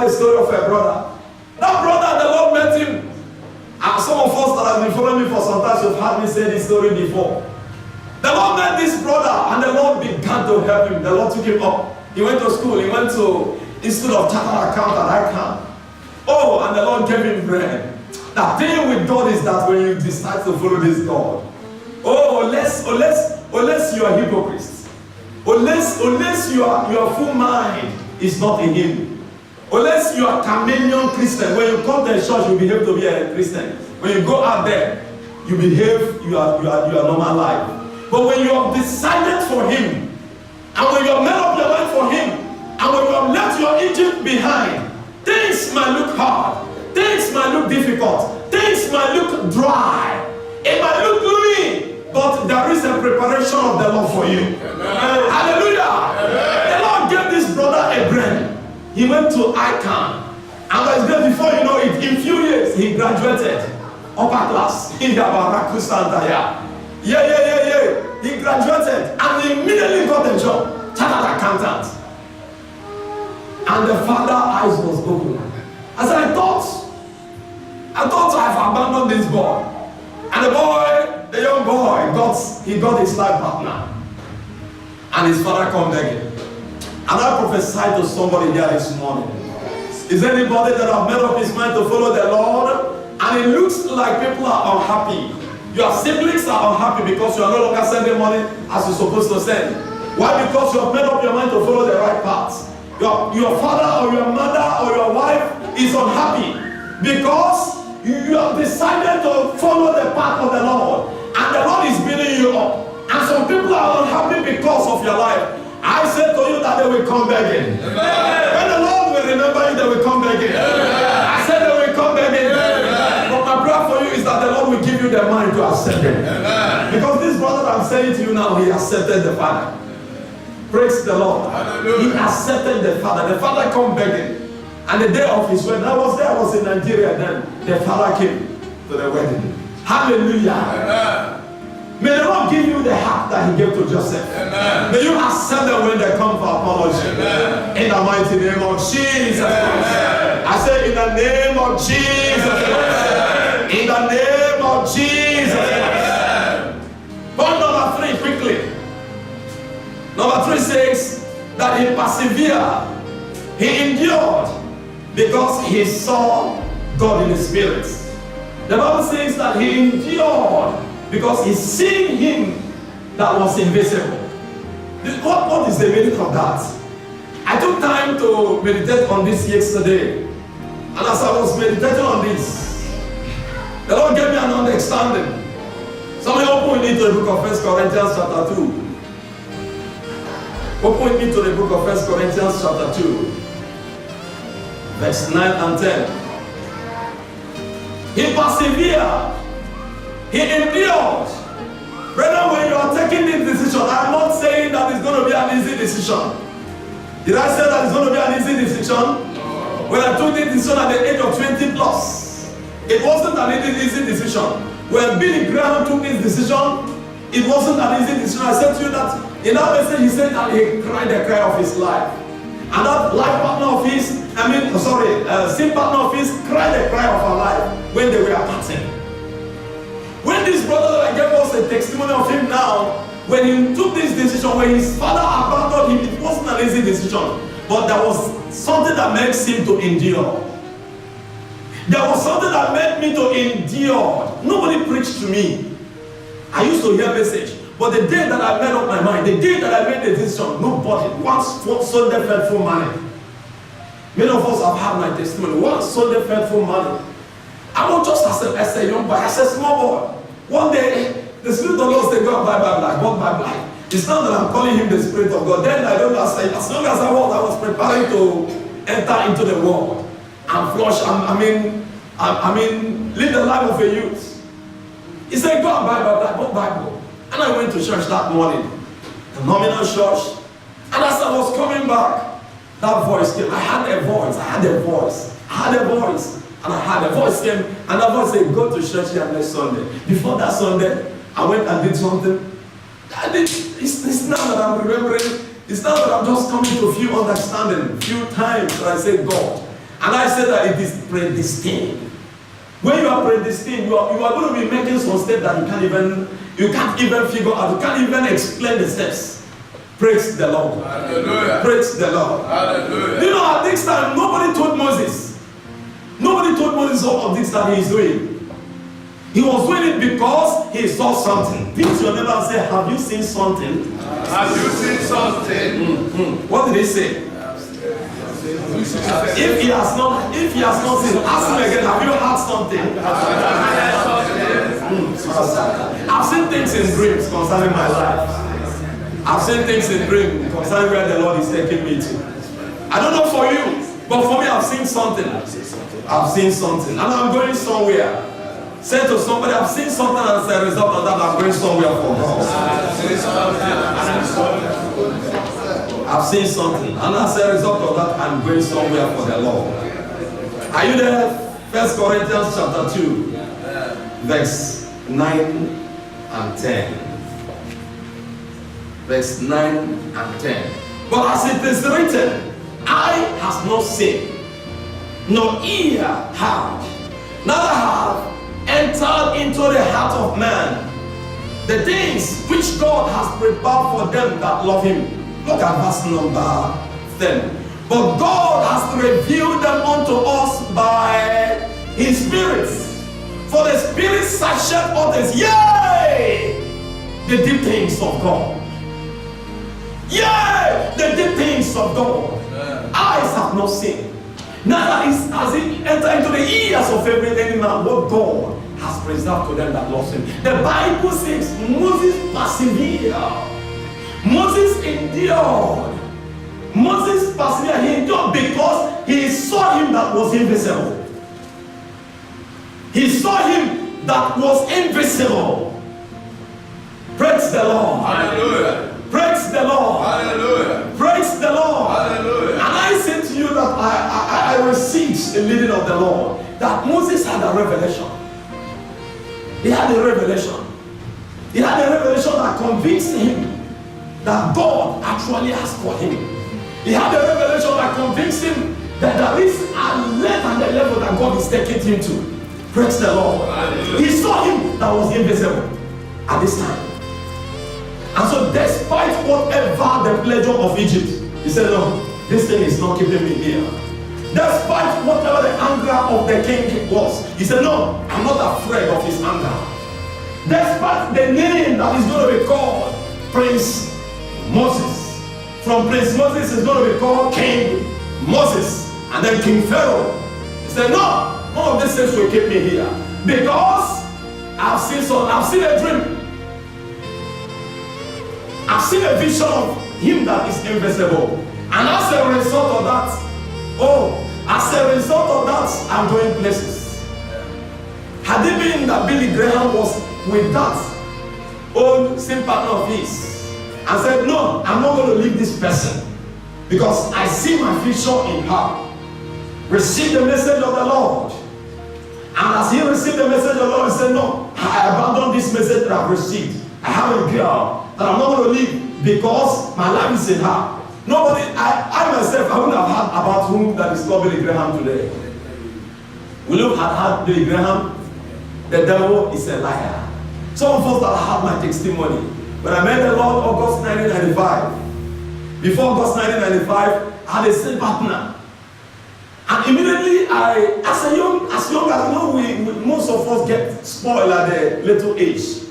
about the story of a brother. That brother, the Lord met him. And some of us that have been following me for some time have heard me say this story before. The Lord met this brother and the Lord began to help him. The Lord took him up. He went to school. He went to Institute of Chartered Accountant. Oh, and the Lord gave him bread. The thing with God is that when you decide to follow this God, unless you are hypocrites, unless your full mind is not in Him, unless you are chameleon Christian, when you come to a church, you behave to be a Christian. When you go out there, you behave your normal life. But when you have decided for Him, and when you have made up your mind for Him, and when you have left your Egypt behind, things might look hard, things might look difficult, things might look dry, it might look gloomy, but there is a preparation of the Lord for you. Amen. Hallelujah. Amen. The Lord gave this brother a brain. He went to ICANN, and before you know it, in few years, he graduated upper class in the Barakusantaya. Yeah. He graduated and he immediately got a job, chartered accountant. And the father's eyes was open. As I thought I've abandoned this boy. And the young boy, got his life partner. And his father come begging. And I prophesied to somebody here this morning. Is there anybody that have made up his mind to follow the Lord? And it looks like people are unhappy. Your siblings are unhappy because you are no longer sending money as you're supposed to send. Why? Because you have made up your mind to follow the right path. Your father or your mother or your wife is unhappy because you have decided to follow the path of the Lord, and the Lord is building you up. And some people are unhappy because of your life. I said to you that they will come back in. When the Lord will remember you, they will come back in. I said they will come back in. But my prayer for you is that the Lord will give you the mind to accept it. Because this brother I'm saying to you now, he accepted the Father. Praise the Lord. Hallelujah. He accepted the Father. The Father come begging. And the day of his wedding, I was in Nigeria then. The Father came to the wedding. Hallelujah. Amen. May the Lord give you the heart that He gave to Joseph. Amen. May you accept them when they come for apology. Amen. In the mighty name of Jesus. Amen. I say in the name of Jesus. Amen. In the name of Jesus. Amen. Point number 3 quickly. Number 3 says that he persevered, he endured because he saw God in the Spirit. The Bible says that he endured because he seen Him that was invisible. What is the meaning of that? I took time to meditate on this yesterday, and as I was meditating on this, the Lord gave me an understanding. Somebody open me to the book of 1 Corinthians chapter 2. Open me to the book of 1 Corinthians chapter 2, verse 9 and 10. He persevered. He endured. Brother, when you are taking this decision, I'm not saying that it's going to be an easy decision. Did I say that it's going to be an easy decision? When I took this decision at the age of 20 plus, it wasn't an easy decision. When Billy Graham took this decision, it wasn't an easy decision. I said to you that in that message, he said that he cried the cry of his life. And that life partner of his, sin partner of his, cried the cry of her life when they were parting. When this brother that gave us a testimony of him now, when he took this decision, when his father abandoned him, it wasn't an easy decision. But there was something that makes him to endure. There was something that made me to endure. Nobody preached to me. I used to hear message. But the day that I made up my mind, the day that I made the decision, nobody, one Sunday faithful money. Many of us have had my testimony. One Sunday faithful money. I was just as a young boy, as a small boy. One day, the Spirit of the Lord said, God, bye. What bye? It's not that I'm calling Him the Spirit of God. Then I don't know, as long as I was preparing to enter into the world and flush, live the life of a youth. He said, God, bye, what Bible? And I went to church that morning, the nominal church. And as I was coming back, that voice came. I had a voice. And a voice came, and that voice said, go to church here next Sunday. Before that Sunday, I went and did something. It's now that I'm remembering. It's now that I'm just coming to a few understanding, few times that I said, God. And I said that it is predestined. When you are predestined, you are going to be making some steps that you can't even figure out. You can't even explain the steps. Praise the Lord. Hallelujah. Praise the Lord. Hallelujah. You know, at this time, nobody told Moses. Nobody told Moses all of this that he is doing. He was doing it because he saw something. Pinch your neighbor and say, have you seen something? Have you seen something? What did he say? If he has not seen, ask him again, have you heard something? I've seen things in dreams concerning my life. I've seen things in dreams concerning where the Lord is taking me to. I don't know for you, but for me, I've seen something. I've seen something, and I'm going somewhere. Say to somebody, I've seen something, and as a result of that, I'm going somewhere for God. I've seen something, and as a result of that, I'm going somewhere for the Lord. Are you there? 1 Corinthians chapter 2, verse 9 and 10. Verse 9 and 10. But as it is written, eye has not seen, nor ear heard, neither have entered into the heart of man the things which God has prepared for them that love him. Look at verse number 10. But God has revealed them unto us by his Spirit. For the Spirit searcheth others, yea, the deep things of God. Yea, the deep things of God. Eyes have not seen, neither has it entered into the ears of every man what God has preserved to them that love him. The Bible says Moses persevered. Moses endured. Moses persevered. He endured because he saw him that was invisible. He saw him that was invisible. Praise the Lord. Hallelujah. Praise the Lord. Hallelujah. Praise the Lord. Hallelujah. And I say to you that I received the leading of the Lord, that Moses had a revelation. He had a revelation. He had a revelation that convinced him that God actually has called him. He had a revelation that convinced him that there is a level and a level that God is taking him to. Praise the Lord. Hallelujah. He saw him that was invisible at this time. And so despite whatever the pleasure of Egypt, he said, no, this thing is not keeping me here. Despite whatever the anger of the king was, he said, no, I'm not afraid of his anger. Despite the name that is going to be called Prince Moses, from Prince Moses is going to be called King Moses, and then King Pharaoh. He said, no, none of these things will keep me here, because I've seen a dream. I've seen a vision of him that is invisible. And as a result of that, I'm going places. Had it been that Billy Graham was with that old same partner of his and said, no, I'm not going to leave this person because I see my future in her. Receive the message of the Lord. And as he received the message of the Lord, he said, no, I abandon this message that I've received. I have a girl that I'm not going to leave because my life is in her. Nobody, I myself, I wouldn't have heard about whom that is called Billy Graham today. Will you have heard Billy Graham? The devil is a liar. Some of us that have my testimony. When I met the Lord August 1995, before August 1995, I had a same partner. And immediately, as young as you know, most of us get spoiled at a little age.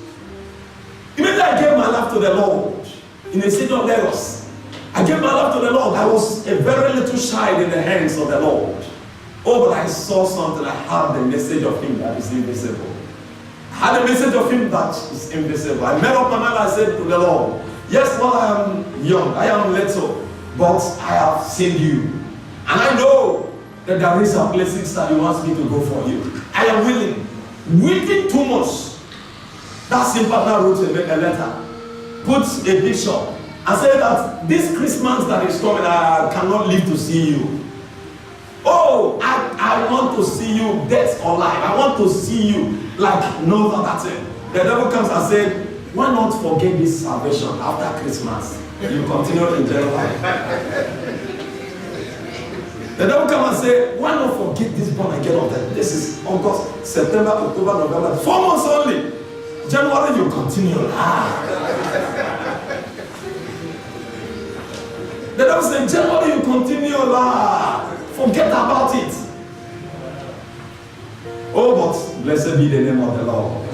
Immediately I gave my life to the Lord in the city of Lagos. I gave my life to the Lord. I was a very little child in the hands of the Lord. Oh, but I saw something. I had the message of him that is invisible. I had the message of him that is invisible. I made up my mind. I said to the Lord, yes, Lord, I am young. I am little. But I have seen you. And I know that there is a blessings that he wants me to go for you. I am willing. Within 2 months, that same partner wrote a letter, put a picture, and said that this Christmas that is coming, I cannot live to see you. Oh, I want to see you dead or alive. I want to see you like no other thing. The devil comes and said, why not forget this salvation after Christmas? You continue in January. The devil come and say, why not forget this born again of that? This is August, September, October, November, 4 months only. January you continue. The devil say, January you continue. Forget about it. Oh, but blessed be the name of the Lord.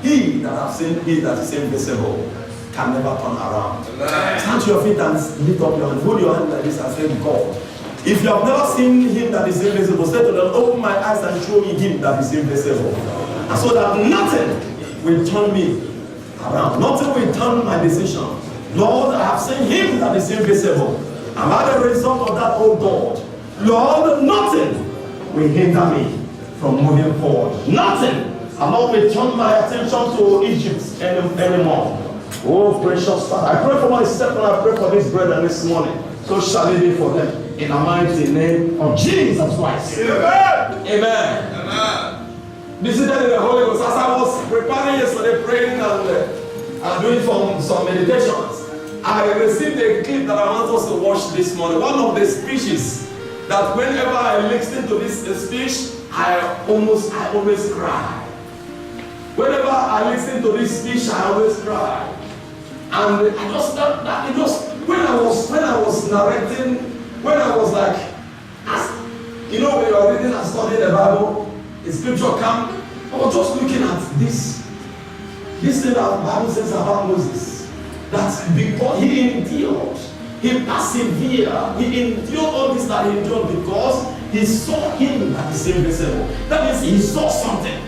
He that has seen, he that is invisible can never turn around. Stand to your feet and lift up your hand. Hold your hand like this and say, God. If you have never seen him that is invisible, say to them, open my eyes and show me him that is invisible. And so that nothing will turn me around. Nothing will turn my decision. Lord, I have seen him that is invisible. And by the result of that, oh God, Lord, nothing will hinder me from moving forward. Nothing. I'm not going to turn my attention to Egypt anymore. Oh, precious Father. I pray for myself and I pray for this brethren this morning. So shall it be for them. In the mighty name of Jesus Christ. Amen. Amen. Amen. Be seated in the Holy Ghost. As I was preparing yesterday, praying and doing some meditations, I received a clip that I want us to watch this morning. One of the speeches that whenever I listen to this speech, I always cry. Whenever I listen to this speech, I always cry. And I just that it just when I was narrating, when I was like, you know, when you are reading and studying the Bible, the scripture came, I was just looking at this thing that the Bible says about Moses, that because he endured, he persevered, he endured all this that he endured because he saw him that is invisible. That means he saw something.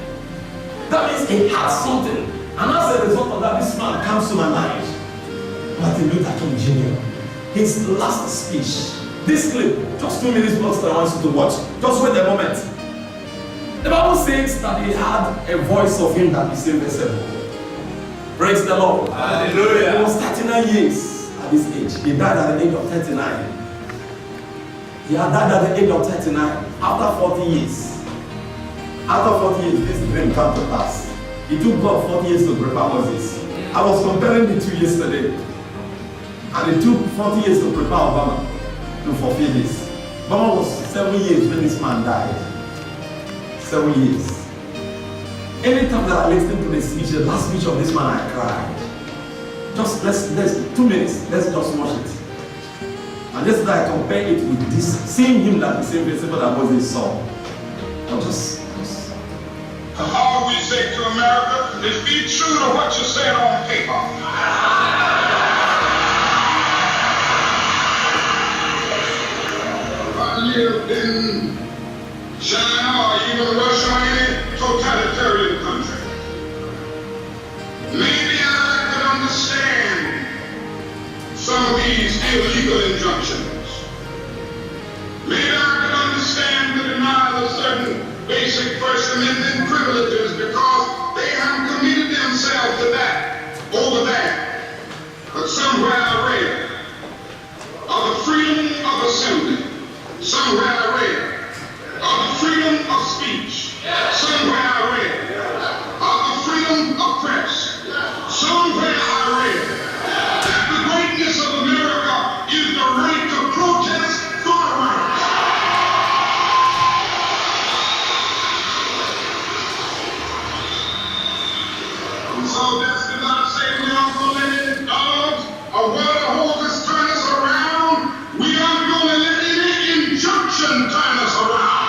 That means he had something. And as a result of that, this man comes to my mind. Martin Luther King Jr. His last speech. This clip, just 2 minutes plus that I want you to watch. Just wait a moment. The Bible says that he had a voice of him that is invisible. Praise the Lord. Hallelujah. He was 39 years at this age. He died at the age of 39. He had died at the age of 39 after 40 years. After 40 years, this dream came to pass. It took God 40 years to prepare Moses. I was comparing the two yesterday. And it took 40 years to prepare Obama to fulfill this. Obama was 7 years when this man died. 7 years. Anytime that I listen to the speech, the last speech of this man, I cried. Just let's 2 minutes, let's just watch it. And just that I compare it with this, seeing him that is invisible that Moses saw. I'll just. All we say to America is be true to what you said on paper. If I lived in China or even Russia or any totalitarian country, maybe I could understand some of these illegal injunctions. Maybe I could understand the denial of certain basic First Amendment privileges because they haven't committed themselves to that over that. But somewhere I read of the freedom of assembly. Somewhere I read of the freedom of speech. Somewhere I read of the freedom of press. Somewhere I read that the greatness of America is the right to protest for rights. So this did not say we are going to let any dogs or water hoses turn us around. We aren't going to let any injunction turn us around.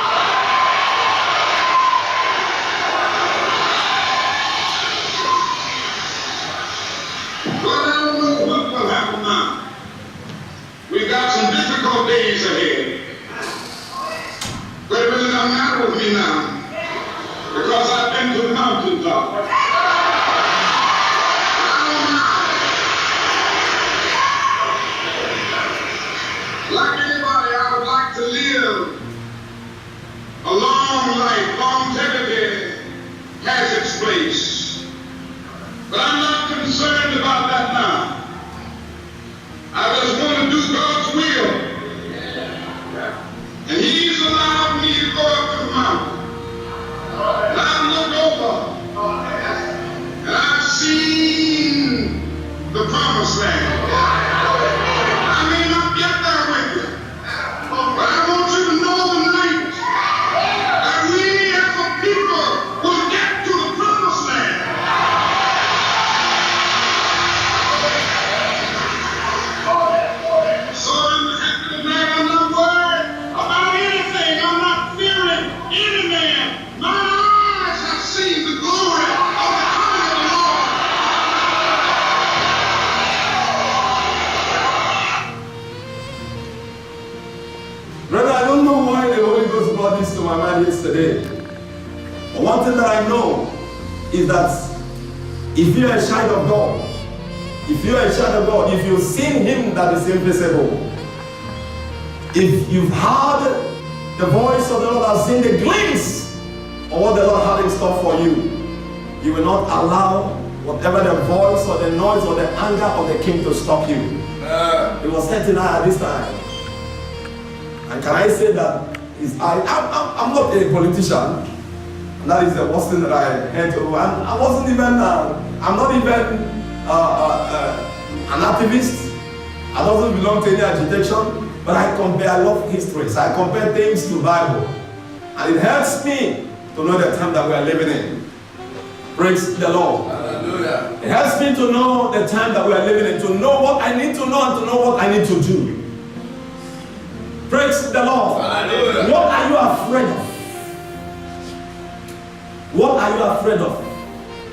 But I don't know what will happen now. We've got some difficult days ahead. But it really doesn't matter with me now because I've been to the mountaintop. Like anybody, I would like to live a long life. Longevity has its place. But I'm not concerned about that now. I just want to do God's will. And He's allowed me to go up to the mountain. And I've looked over. And I've seen the promised land. I may not get there with you, but I want you to my mind yesterday. But one thing that I know is that if you're a child of God, if you've seen him that is invisible, if you've heard the voice of the Lord, have seen the glimpse of what the Lord had in store for you, you will not allow whatever the voice or the noise or the anger of the king to stop you. It was 39 at this time. And can I say that I'm not a politician. That is the worst thing that I heard. I'm not even an activist. I don't belong to any agitation. But I love history. So I compare things to the Bible. And it helps me to know the time that we are living in. Praise the Lord. Hallelujah. It helps me to know the time that we are living in, to know what I need to know and to know what I need to do. Praise the Lord. Hallelujah. What are you afraid of? What are you afraid of?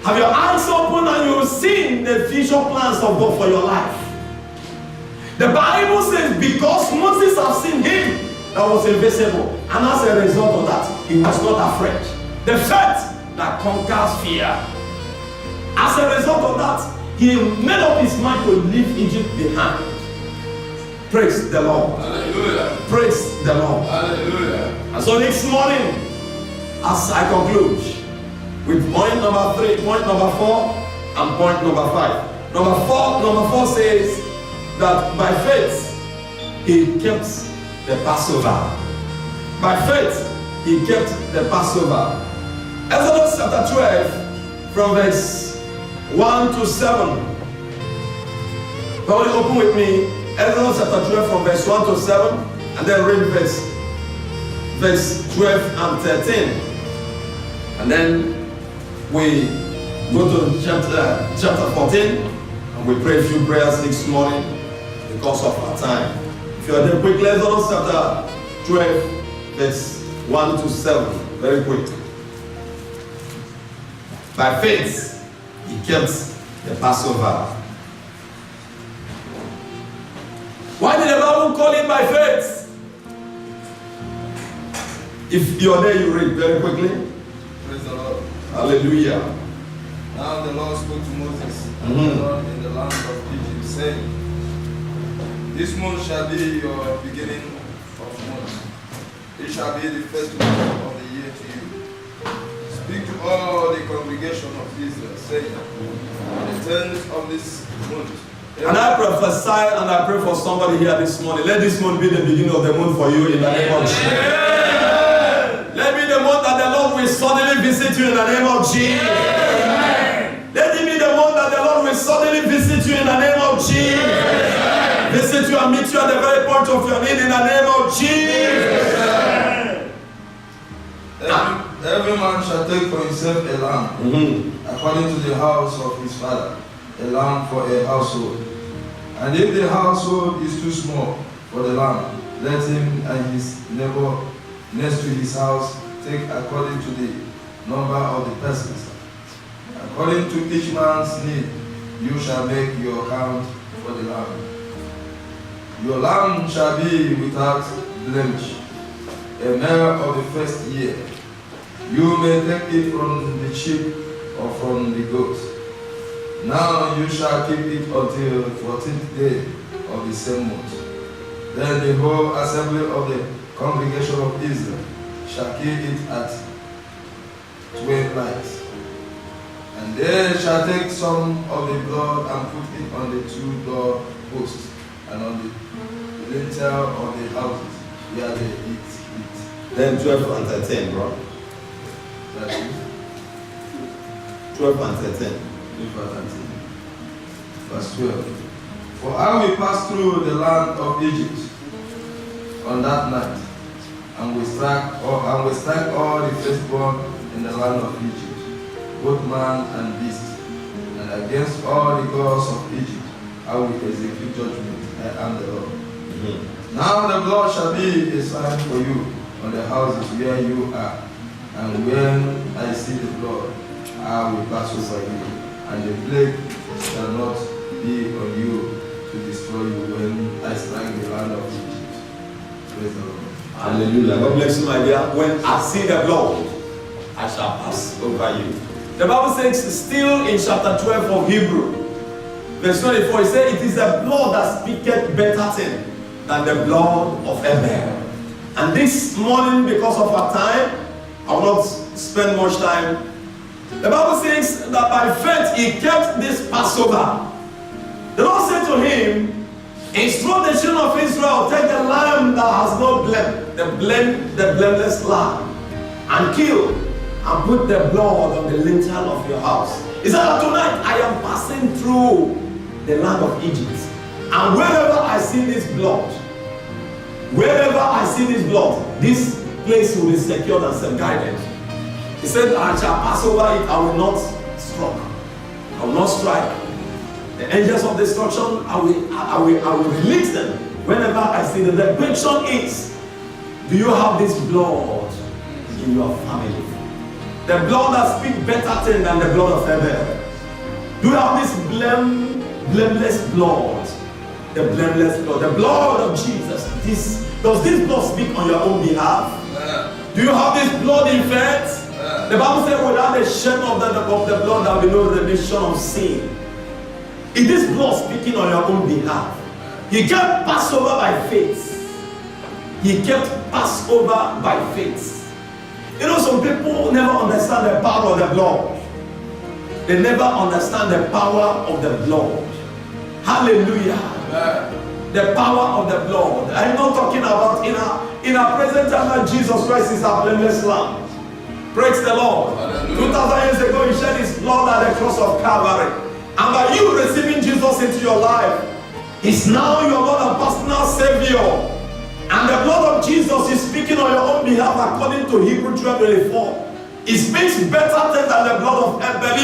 Have your eyes open and you've seen the future plans of God for your life? The Bible says because Moses has seen him that was invisible, and as a result of that, he was not afraid. The faith that conquers fear. As a result of that, he made up his mind to leave Egypt behind. Praise the Lord. Hallelujah. Praise the Lord. Hallelujah. And so this morning, as I conclude with point number 3, point number 4, and point number 5. Number four says that by faith he kept the Passover. By faith he kept the Passover. Exodus chapter 12 from verse 1 to 7. Probably open with me. Exodus chapter 12 from verse 1 to 7, and then read verse 12 and 13. And then we go to chapter 14, and we pray a few prayers this morning because of our time. If you are there quickly, Exodus chapter 12, verse 1 to 7. Very quick. By faith, he kept the Passover. Why did the Bible call it by faith? If you're there, you read very quickly. Praise the Lord. Hallelujah. Now the Lord spoke to Moses and Aaron in the land of Egypt, saying, This month shall be your beginning of months. It shall be the first month of the year to you. Speak to all the congregation of Israel, saying, On the 10th of this month. And I prophesy and I pray for somebody here this morning. Let this month be the beginning of the month for you in the name of Jesus. Let me be the month that the Lord will suddenly visit you in the name of Jesus. Let it be the month that the Lord will suddenly visit you in the name of Jesus. Visit you and meet you at the very point of your need in the name of Jesus. Every man shall take for himself a lamb, according to the house of his father, a lamb for a household. And if the household is too small for the lamb, let him and his neighbor next to his house take according to the number of the persons. According to each man's need, you shall make your account for the lamb. Your lamb shall be without blemish, a male of the first year. You may take it from the sheep or from the goat. Now you shall keep it until the 14th day of the same month. Then the whole assembly of the congregation of Israel shall kill it at twilight. And they shall take some of the blood and put it on the 2 door posts and on the lintel of the houses where they eat it. Then 12 and 13, bro. That is 12 and 13. Verse 12. For I will pass through the land of Egypt on that night, and will strike all the firstborn in the land of Egypt, both man and beast. And against all the gods of Egypt I will execute judgment. I am the Lord. Now the blood shall be a sign for you on the houses where you are. And when I see the blood, I will pass over you, and the plague shall not be on you to destroy you when I strike the land of Egypt. Praise the Lord. Hallelujah. God bless you, my dear. When I see the blood, I shall pass over you. The Bible says, still in chapter 12 of Hebrew, verse 24, it says, it is the blood that speaketh better thing than the blood of Abel. And this morning, because of our time, I will not spend much time. The Bible says that by faith he kept this Passover. The Lord said to him, instruct the children of Israel, take the lamb that has no blem, the blameless lamb, and kill, and put the blood on the lintel of your house. He said that tonight I am passing through the land of Egypt, and wherever I see this blood, this place will be secured and self-guided. He said, I shall pass over it, I will not strike. I will not strike. The angels of destruction, I will release them whenever I see them. The question is, do you have this blood in your family? The blood that speaks better thing than the blood of Abel. Do you have this blameless blood? The blameless blood. The blood of Jesus. Does this blood speak on your own behalf? Do you have this blood in faith? The Bible says without the shed of the blood there will be no remission of sin. Is this blood speaking on your own behalf? He kept Passover by faith. He kept Passover by faith. You know, some people never understand the power of the blood. They never understand the power of the blood. Hallelujah. The power of the blood. I'm not talking about in our present time that Jesus Christ is our blameless lamb. Praise the Lord. 2,000 years ago, he shed his blood at the cross of Calvary. And by you receiving Jesus into your life, he's now your Lord and personal Savior. And the blood of Jesus is speaking on your own behalf according to Hebrews 12:24. It speaks better things than the blood of Abel.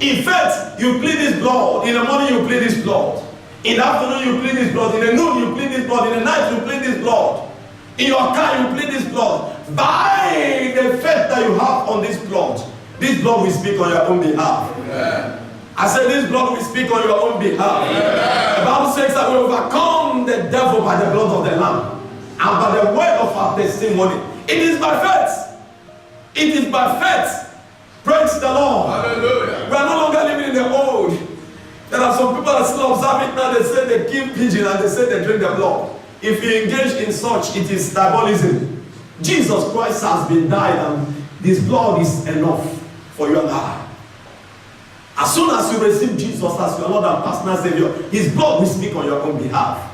In fact, you plead this blood. In the morning you plead this blood. In the afternoon you plead this blood. In the noon you plead this blood. In the night you plead this blood. In your car you plead this blood. By the faith that you have on this blood will speak on your own behalf. Amen. I said this blood will speak on your own behalf. Amen. The Bible says that we overcome the devil by the blood of the Lamb and by the word of our testimony. It is by faith. It is by faith. Praise the Lord. Hallelujah. We are no longer living in the old. There are some people that still observe it now. They say they kill pigeon and they say they drink the blood. If you engage in such, it is diabolism. Jesus Christ has been died and this blood is enough for you and I. As soon as you receive Jesus as your Lord and personal Savior, his blood will speak on your own behalf.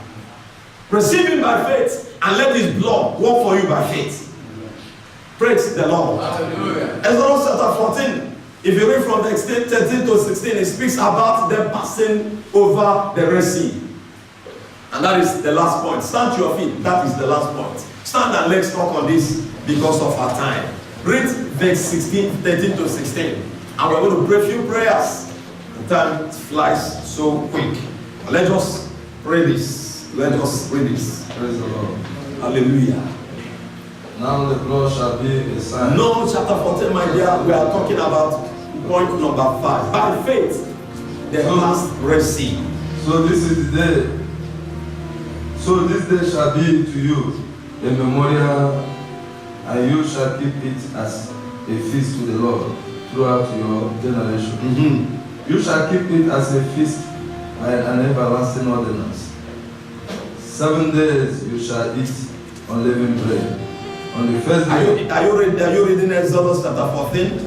Receive him by faith and let his blood work for you by faith. Praise the Lord. Hallelujah. Exodus chapter 14, if you read from the 13 to 16, it speaks about them passing over the Red Sea. And that is the last point. Stand to your feet. That is the last point. Stand and let's talk on this because of our time. Read verse 13 to 16. And we're going to pray a few prayers. The time flies so quick. Let us pray this. Let us read this. Praise the Lord. Hallelujah. Now the blood shall be a sign. No, chapter 14, my dear, we are talking about point number 5. By faith, the last Red Sea. So this is the day. So this day shall be to you a memorial, and you shall keep it as a feast to the Lord throughout your generation. You shall keep it as a feast by an everlasting ordinance. 7 days you shall eat unleavened bread. On the first day. Are you reading Exodus chapter 14?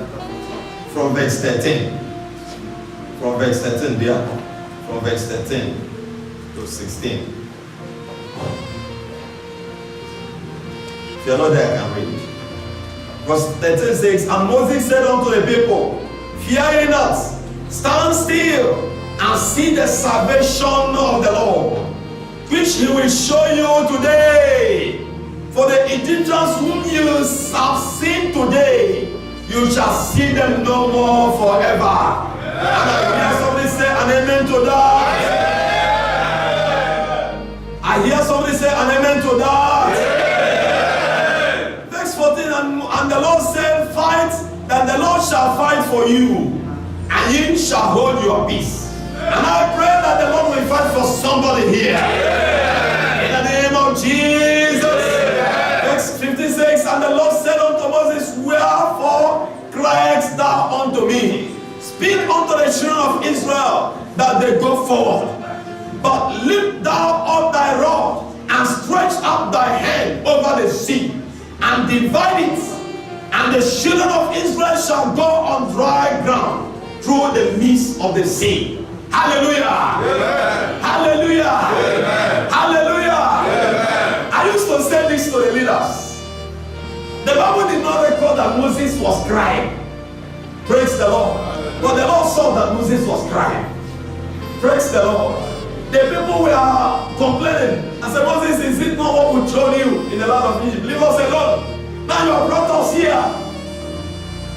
From verse 13. From verse 13, dear. From verse 13 to 16. If you're not there, I can read. Verse 13 says, and Moses said unto the people, fear ye not, stand still and see the salvation of the Lord, which he will show you today. For the Egyptians whom you have seen today, you shall see them no more forever. And I hear somebody say an amen to that. I hear somebody say an amen to that. Verse 14, and the Lord said, fight, that the Lord shall fight for you, and ye shall hold your peace. And I pray that the Lord will fight for somebody here. In the name of Jesus. says, and the Lord said unto Moses, wherefore criest thou unto me? Speak unto the children of Israel that they go forward. But lift thou up thy rod, and stretch up thy hand over the sea, and divide it, and the children of Israel shall go on dry ground through the midst of the sea. Hallelujah! Amen. Hallelujah! Amen. Hallelujah! Amen. I used to say this to the leaders. The Bible did not record that Moses was crying. Praise the Lord. But the Lord saw that Moses was crying. Praise the Lord. The people were complaining and said, Moses, is it not what we told you in the land of Egypt? Leave us alone. Now you have brought us here.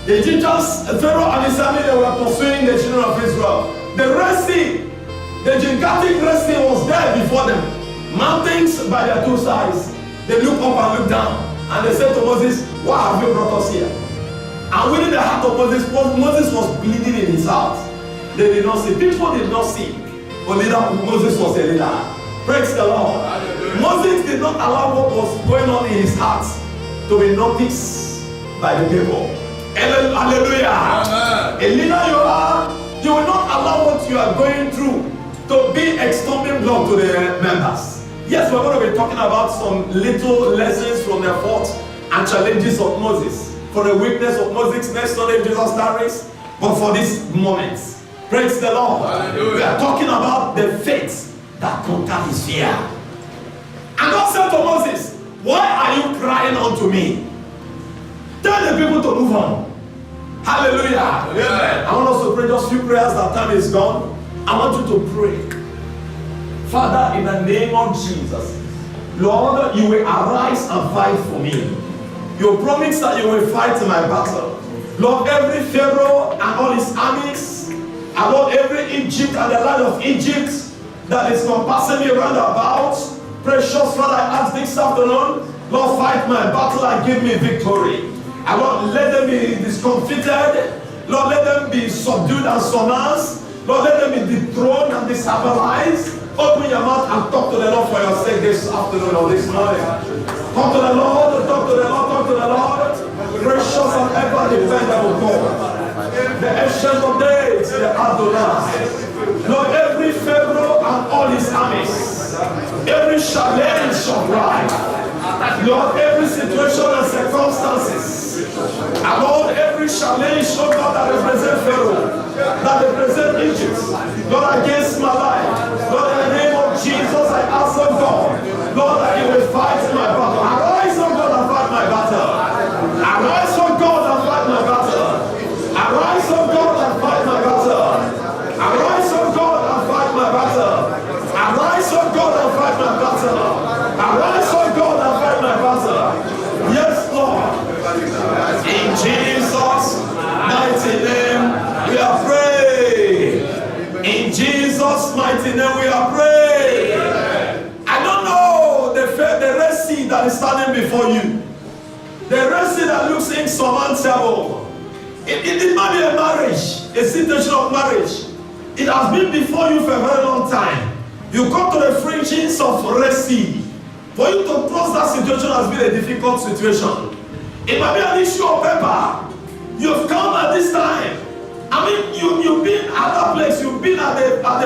The Egyptians, Pharaoh and his army, they were pursuing the children of Israel. The Red Sea, the gigantic Red Sea was there before them. Mountains by their two sides. They looked up and looked down. And they said to Moses, why have you brought us here? And within the heart of Moses, Moses was bleeding in his heart. They did not see. People did not see. But Moses was a leader. Praise the Lord. Hallelujah. Moses did not allow what was going on in his heart to be noticed by the people. Hallelujah. Amen. A leader you are, you will not allow what you are going through to be a stumbling block to the members. Yes, we're going to be talking about some little lessons from the faults and challenges of Moses. For the weakness of Moses, next Sunday Jesus tarries. But for this moment, praise the Lord. Hallelujah. We are talking about the faith that conquered his fear. And God said to Moses, why are you crying unto me? Tell the people to move on. Hallelujah. Amen. I want us to pray just a few prayers. That time is gone. I want you to pray. Father, in the name of Jesus, Lord, you will arise and fight for me. You promise that you will fight my battle. Lord, every Pharaoh and all his armies, and Lord, every Egypt and the land of Egypt that is compassing me round about, precious Father, I ask this afternoon, Lord, fight my battle and give me victory. And Lord, let them be discomfited. Lord, let them be subdued and surmounced. Lord, let them be dethroned and destabilized. Open your mouth and talk to the Lord for your sake this afternoon or this morning. Talk to the Lord, talk to the Lord, talk to the Lord. Precious and ever dependable God. The ancient of days, the Adonai. Lord, every Pharaoh and all his armies, every challenge of life, Lord, every situation and circumstances, and Lord, every challenge, oh God, that represent Pharaoh, that represent Egypt, Lord, against my life, Lord, in the name of Jesus, I ask, oh God, Lord, that you will fight my battle. Arise, oh God, and fight my battle. Arise, oh God, and fight my battle. Arise, oh God, and fight my battle. Arise, oh God, and fight my battle. Arise, oh God, and fight my battle. Arise, oh God, and fight my battle. Yes, Lord. In Jesus' mighty name, we are praying. In Jesus' mighty name, we are praying. I don't know the Red Sea that is standing before you. The Red Sea that looks insurmountable. It might be a marriage, a situation of marriage. It has been before you for a very long time. You come to the fringes of Red Sea. For you to cross that situation has been a difficult situation. It might be an issue of paper. You've come at this time. I mean, you've been at that place. You've been at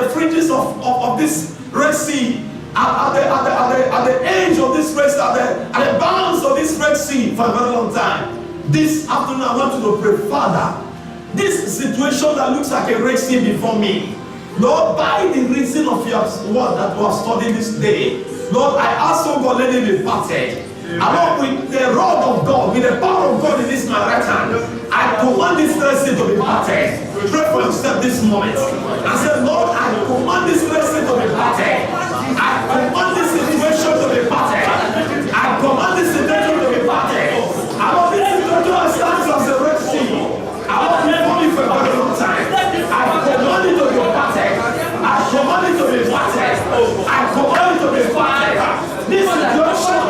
the fringes of this Red Sea. At the edge of this Red Sea, at the bounds of this Red Sea for a very long time. This afternoon, I want you to pray, Father, this situation that looks like a Red Sea before me, Lord, by the reason of your word that we are studying this day, Lord, I ask, oh God, let it be parted. Along with the rod of God, with the power of God in this my right hand, I command this Red Sea to be parted. Pray for yourself this moment. I said, Lord, I command this Red Sea to be parted. I command this situation to be parted. I command this situation to be parted. I want this situation stands as a Red Sea. I want to live only for a very long time. I command it to be parted. I command it to be parted. I command it to be parted. This situation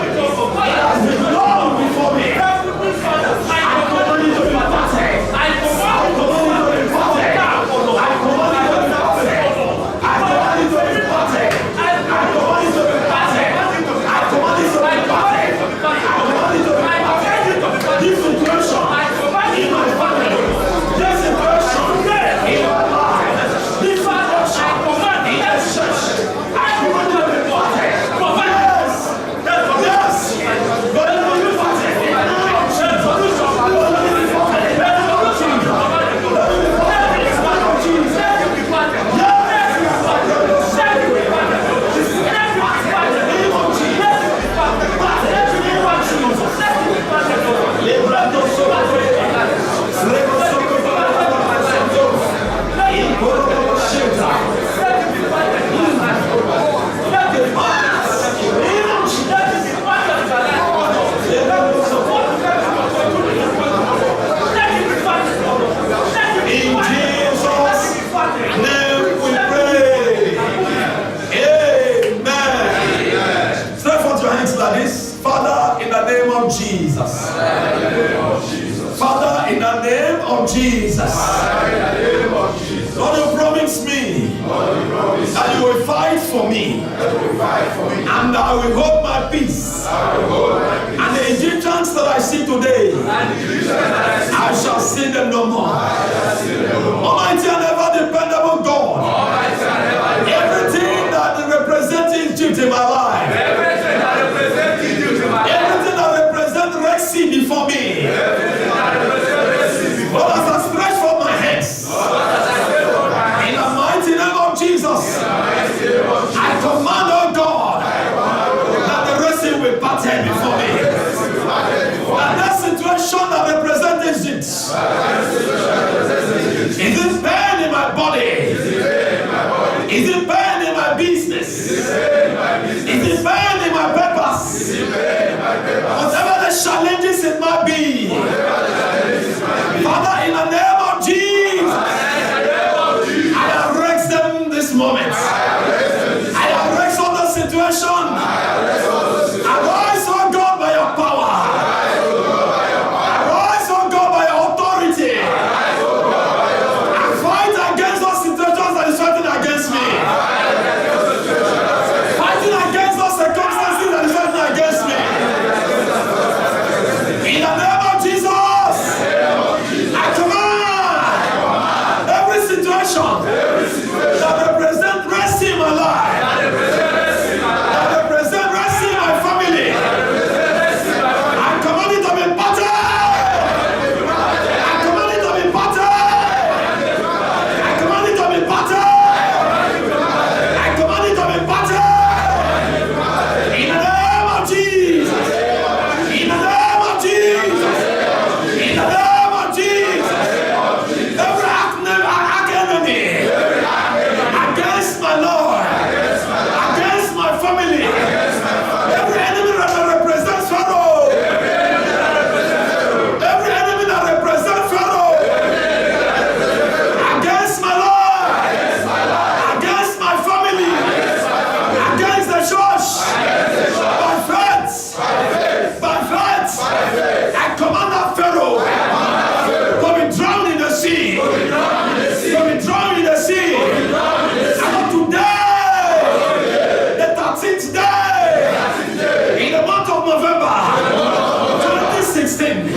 that has been long before me, I command it to be parted. I command it to be parted. I command it to be parted. Father, in the name of Jesus. Lord, you promise me that you will fight for me. And I will hold my peace. And the Egyptians that I see today, I shall see them no more. Almighty and ever dependable God, everything that represents Egypt in my life, everything that represents Red Sea before me, Lord, as I stretch for my hands, in the mighty name of Jesus, I command, oh God, that the Red Sea will parted before me. And that situation that represents Egypt, is it pain in my body? Is it pain in my business? Is it pain in my purpose? Whatever the challenges it might be, Father, in the name of Jesus, I arrest them this moment. I arrest all the situation. Arise, oh God, by your power. Arise, oh God, by your authority. And fight against those situations that is fighting against me. Fighting against those circumstances that is fighting against me. In the name of Jesus, I command every situation that represents rest in my life, that represents rest in my family, I command it to be parted. I command it to be parted. I command it to be parted. I command it to be parted. In the name of Jesus. In the name of Jesus. In the name of Jesus. Every enemy against my Lord, against my family, every enemy that represents Pharaoh, every enemy that represents Pharaoh, against my Lord, against my family, against the church, by faith, I command that Pharaoh to be drowned in the sea, to be drowned in the sea. And today, the 13th day, in the month of November 2016,